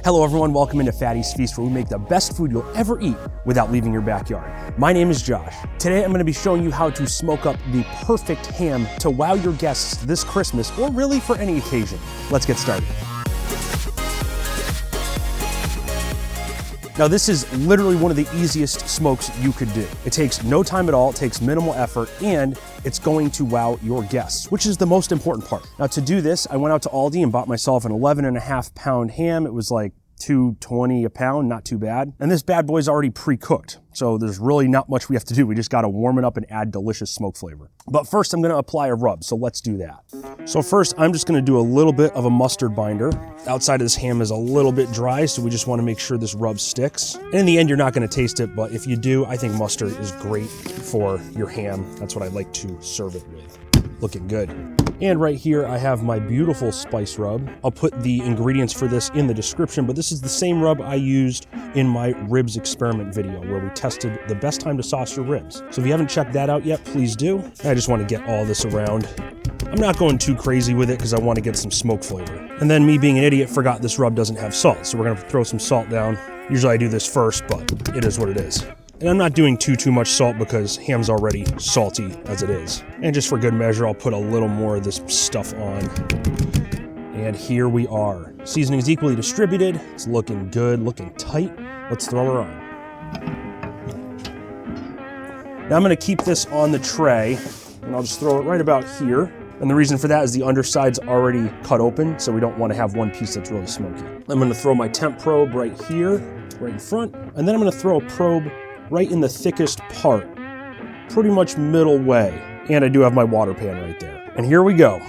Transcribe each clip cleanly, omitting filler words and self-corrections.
Hello everyone, welcome into Fatty's Feast, where we make the best food you'll ever eat without leaving your backyard. My name is Josh. Today I'm going to be showing you how to smoke up the perfect ham to wow your guests this Christmas, or really for any occasion. Let's get started. Now this is literally one of the easiest smokes you could do. It takes no time at all, it takes minimal effort, and it's going to wow your guests, which is the most important part. Now to do this, I went out to Aldi and bought myself an 11.5 pound ham. It was like $2.20 a pound, not too bad. And this bad boy's already pre-cooked, so there's really not much we have to do. We just gotta warm it up and add delicious smoke flavor. But first I'm gonna apply a rub, so let's do that. So first I'm just gonna do a little bit of a mustard binder. Outside of this ham is a little bit dry, so we just wanna make sure this rub sticks. And in the end, you're not gonna taste it, but if you do, I think mustard is great for your ham. That's what I like to serve it with. Looking good. And right here, I have my beautiful spice rub. I'll put the ingredients for this in the description, but this is the same rub I used in my ribs experiment video where we tested the best time to sauce your ribs. So if you haven't checked that out yet, please do. I just want to get all this around. I'm not going too crazy with it because I want to get some smoke flavor. And then me being an idiot forgot this rub doesn't have salt, so we're gonna throw some salt down. Usually I do this first, but it is what it is. And I'm not doing too much salt because ham's already salty as it is. And just for good measure, I'll put a little more of this stuff on. And here we are. Seasoning is equally distributed. It's looking good, looking tight. Let's throw her on. Now I'm gonna keep this on the tray and I'll just throw it right about here. And the reason for that is the underside's already cut open, so we don't want to have one piece that's really smoky. I'm gonna throw my temp probe right here, right in front, and then I'm gonna throw a probe right in the thickest part, pretty much middle way. And I do have my water pan right there. And here we go.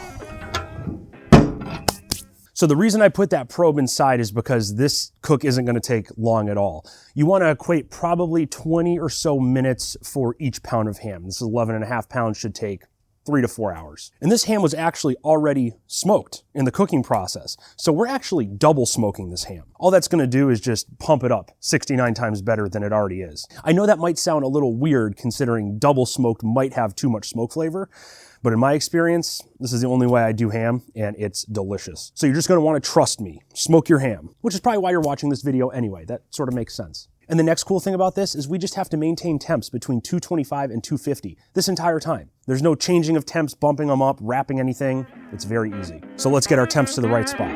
So the reason I put that probe inside is because this cook isn't gonna take long at all. You wanna equate probably 20 or so minutes for each pound of ham. This is 11.5 pounds, should take 3 to 4 hours. And this ham was actually already smoked in the cooking process. So we're actually double smoking this ham. All that's gonna do is just pump it up 69 times better than it already is. I know that might sound a little weird considering double smoked might have too much smoke flavor, but in my experience, this is the only way I do ham and it's delicious. So you're just gonna wanna trust me, smoke your ham, which is probably why you're watching this video anyway. That sort of makes sense. And the next cool thing about this is we just have to maintain temps between 225 and 250 this entire time. There's no changing of temps, bumping them up, wrapping anything. It's very easy. So let's get our temps to the right spot.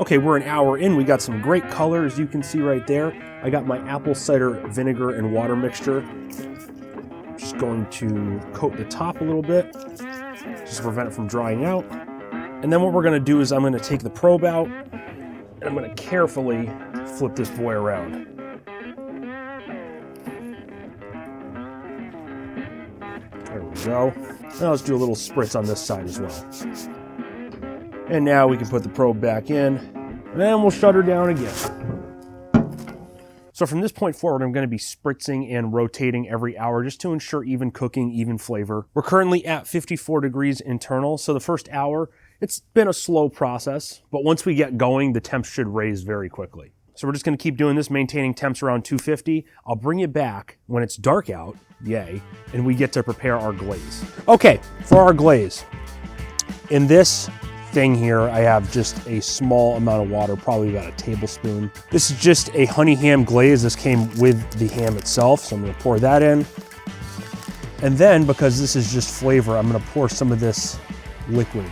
Okay, we're an hour in. We got some great color, as you can see right there. I got my apple cider vinegar and water mixture. Just going to coat the top a little bit, just to prevent it from drying out. And then what we're gonna do is I'm gonna take the probe out, and I'm gonna carefully flip this boy around. There we go. Now let's do a little spritz on this side as well. And now we can put the probe back in, and then we'll shut her down again. So from this point forward, I'm gonna be spritzing and rotating every hour just to ensure even cooking, even flavor. We're currently at 54 degrees internal, so the first hour, it's been a slow process, but once we get going, the temps should raise very quickly. So we're just gonna keep doing this, maintaining temps around 250. I'll bring you back when it's dark out, yay, and we get to prepare our glaze. Okay, for our glaze, in this thing here, I have just a small amount of water, probably about a tablespoon. This is just a honey ham glaze. This came with the ham itself, so I'm gonna pour that in. And then, because this is just flavor, I'm gonna pour some of this liquid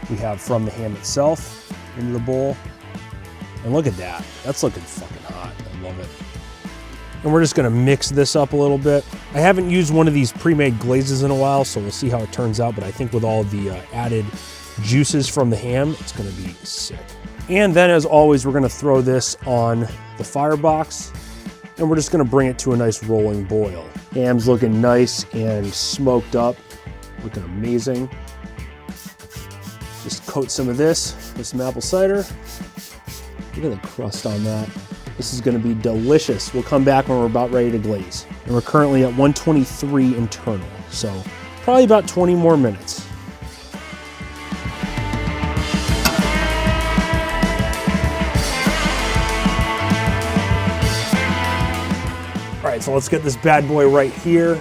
we have from the ham itself into the bowl. And look at that, that's looking fucking hot, I love it. And we're just gonna mix this up a little bit. I haven't used one of these pre-made glazes in a while, so we'll see how it turns out, but I think with all of the added juices from the ham, it's gonna be sick. And then as always, we're gonna throw this on the firebox and we're just gonna bring it to a nice rolling boil. Ham's looking nice and smoked up, looking amazing. Just coat some of this with some apple cider. Look at the crust on that. This is gonna be delicious. We'll come back when we're about ready to glaze. And we're currently at 123 internal, so probably about 20 more minutes. All right, so let's get this bad boy right here.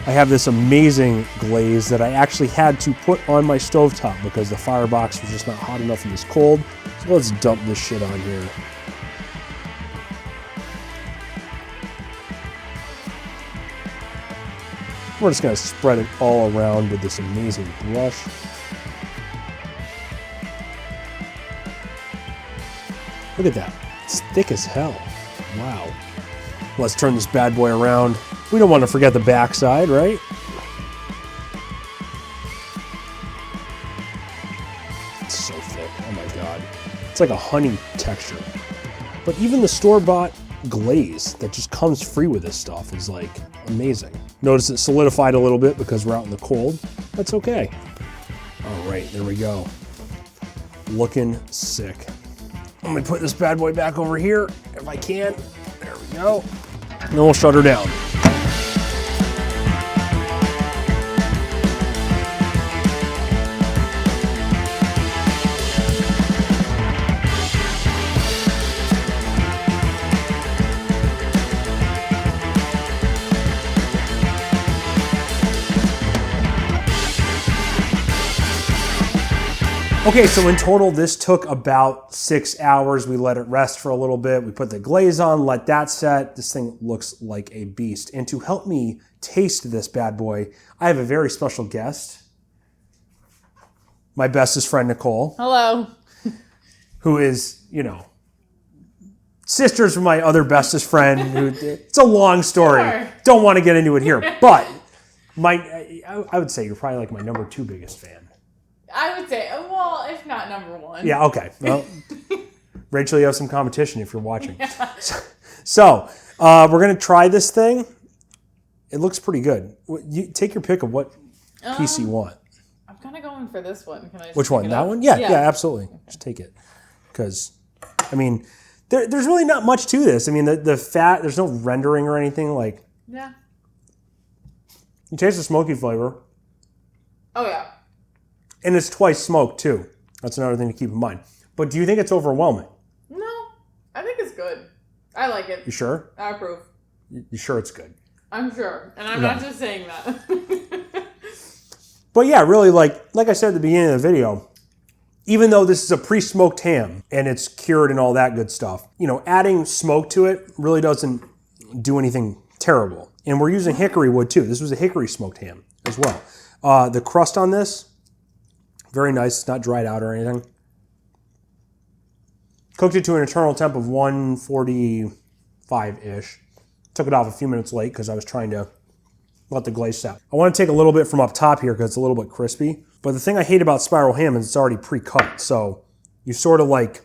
I have this amazing glaze that I actually had to put on my stovetop because the firebox was just not hot enough and it was cold. So let's dump this shit on here. We're just gonna spread it all around with this amazing brush. Look at that, it's thick as hell. Wow. Let's turn this bad boy around. We don't want to forget the backside, right? It's so thick, oh my God. It's like a honey texture. But even the store-bought glaze that just comes free with this stuff is like amazing. Notice it solidified a little bit because we're out in the cold. That's okay. All right, there we go. Looking sick. Let me put this bad boy back over here if I can. There we go. And then we'll shut her down. Okay, so in total, this took about 6 hours. We let it rest for a little bit. We put the glaze on, let that set. This thing looks like a beast. And to help me taste this bad boy, I have a very special guest. My bestest friend, Nicole. Hello. Who is, you know, sisters with my other bestest friend. It's a long story. Sure. Don't want to get into it here. But I would say you're probably like my number 2 biggest fan. I would say, well, if not number 1. Yeah, okay. Well, Rachel, you have some competition if you're watching. Yeah. So we're going to try this thing. It looks pretty good. You take your pick of what piece you want. I'm kind of going for this one. Can I just Which one? That one? Yeah, absolutely. Okay. Just take it. Because, I mean, there's really not much to this. I mean, the fat, there's no rendering or anything. Like, yeah. You taste the smoky flavor. Oh, yeah. And it's twice smoked, too. That's another thing to keep in mind. But do you think it's overwhelming? No, I think it's good. I like it. You sure? I approve. You sure it's good? I'm sure. And I'm not just saying that. But yeah, really, like I said at the beginning of the video, even though this is a pre-smoked ham and it's cured and all that good stuff, you know, adding smoke to it really doesn't do anything terrible. And we're using hickory wood, too. This was a hickory smoked ham as well. The crust on this, very nice. It's not dried out or anything. Cooked it to an internal temp of 145-ish. Took it off a few minutes late because I was trying to let the glaze set. I want to take a little bit from up top here because it's a little bit crispy. But the thing I hate about spiral ham is it's already pre-cut. So you sort of like,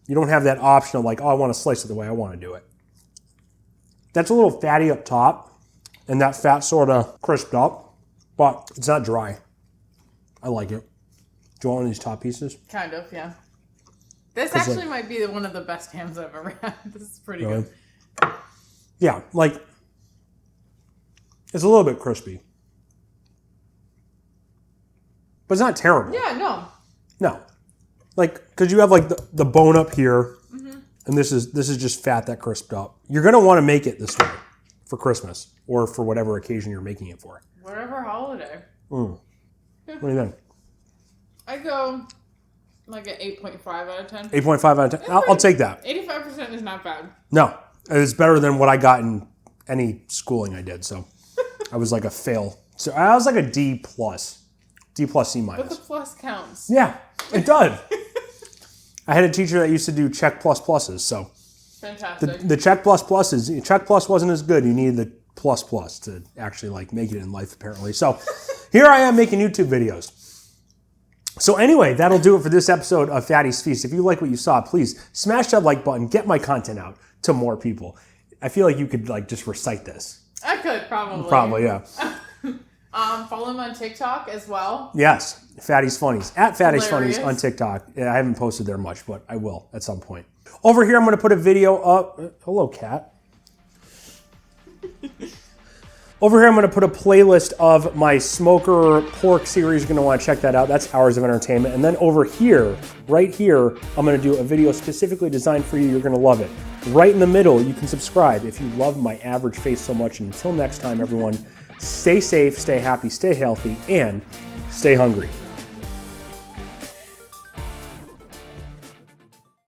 you don't have that option of like, oh, I want to slice it the way I want to do it. That's a little fatty up top. And that fat sort of crisped up. But it's not dry. I like it. Do you want one of these top pieces? Kind of, yeah. This actually might be one of the best hams I've ever had. This is pretty good. Yeah, like, it's a little bit crispy. But it's not terrible. Yeah, no. No. Like, because you have like the bone up here, and this is just fat that crisped up. You're going to want to make it this way for Christmas or for whatever occasion you're making it for. Whatever holiday. What do you think? I go like an 8.5 out of 10. 8.5 out of 10? I'll take that. 85% is not bad. No. It's better than what I got in any schooling I did, so I was like a fail. So I was like a D+. D+, C-. But the plus counts. Yeah, it does. I had a teacher that used to do check pluses, so. Fantastic. The check pluses, check plus wasn't as good. You needed the plus to actually like make it in life, apparently. So here I am making YouTube videos. So anyway, that'll do it for this episode of Fatty's Feast. If you like what you saw, please smash that like button, get my content out to more people. I feel like you could like just recite this. I could probably. Probably, yeah. Follow him on TikTok as well. Yes, Fatty's Funnies. At Fatty's Hilarious. Funnies on TikTok. Yeah, I haven't posted there much, but I will at some point. Over here, I'm going to put a video up. Hello, cat. Over here, I'm going to put a playlist of my smoker pork series. You're going to want to check that out. That's Hours of Entertainment. And then over here, right here, I'm going to do a video specifically designed for you. You're going to love it. Right in the middle, you can subscribe if you love my average face so much. And until next time, everyone, stay safe, stay happy, stay healthy, and stay hungry.